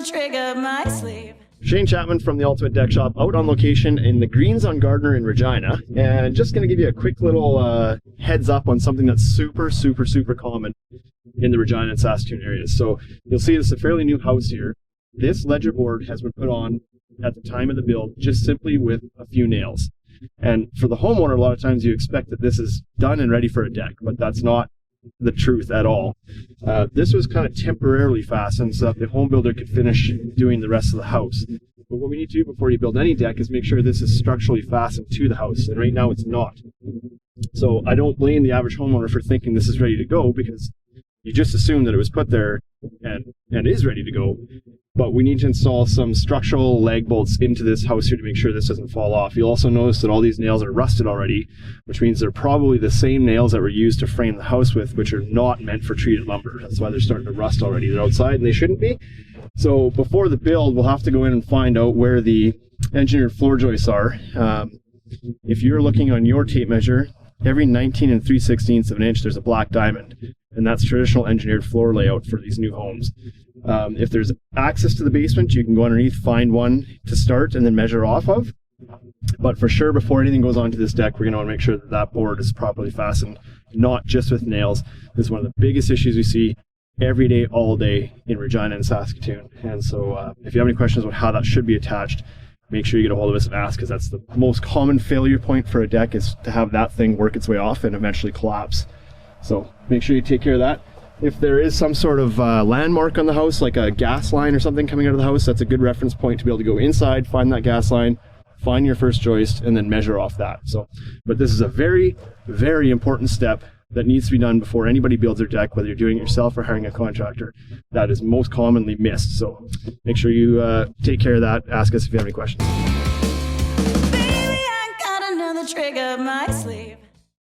trick up my sleeve. Shane Chapman from the Ultimate Deck Shop, out on location in the Greens on Gardner in Regina, and just going to give you a quick little heads up on something that's super common in the Regina and Saskatoon areas. So you'll see this is a fairly new house here. This ledger board has been put on at the time of the build just simply with a few nails. And for the homeowner, a lot of times you expect that this is done and ready for a deck, but that's not the truth at all. This was kind of temporarily fastened so that the home builder could finish doing the rest of the house. But what we need to do before you build any deck is make sure this is structurally fastened to the house, and right now it's not. So I don't blame the average homeowner for thinking this is ready to go, because you just assume that it was put there and is ready to go. But we need to install some structural lag bolts into this house here to make sure this doesn't fall off. You'll also notice that all these nails are rusted already, which means they're probably the same nails that were used to frame the house with, which are not meant for treated lumber. That's why they're starting to rust already. They're outside and they shouldn't be. So before the build, we'll have to go in and find out where the engineered floor joists are. If you're looking on your tape measure, every 19 3/16 of an inch there's a black diamond, and that's traditional engineered floor layout for these new homes. If there's access to the basement, you can go underneath, find one to start, and then measure off of. But for sure, before anything goes onto this deck, we're going to want to make sure that that board is properly fastened, not just with nails. This is one of the biggest issues we see every day, all day in Regina and Saskatoon. And so if you have any questions about how that should be attached, make sure you get a hold of us and ask, because that's the most common failure point for a deck, is to have that thing work its way off and eventually collapse. So make sure you take care of that. If there is some sort of landmark on the house, like a gas line or something coming out of the house, that's a good reference point to be able to go inside, find that gas line, find your first joist, and then measure off that. So, but this is a very important step that needs to be done before anybody builds their deck, whether you're doing it yourself or hiring a contractor. That is most commonly missed. So make sure you take care of that. Ask us if you have any questions. Baby, I got another trick up my sleeve.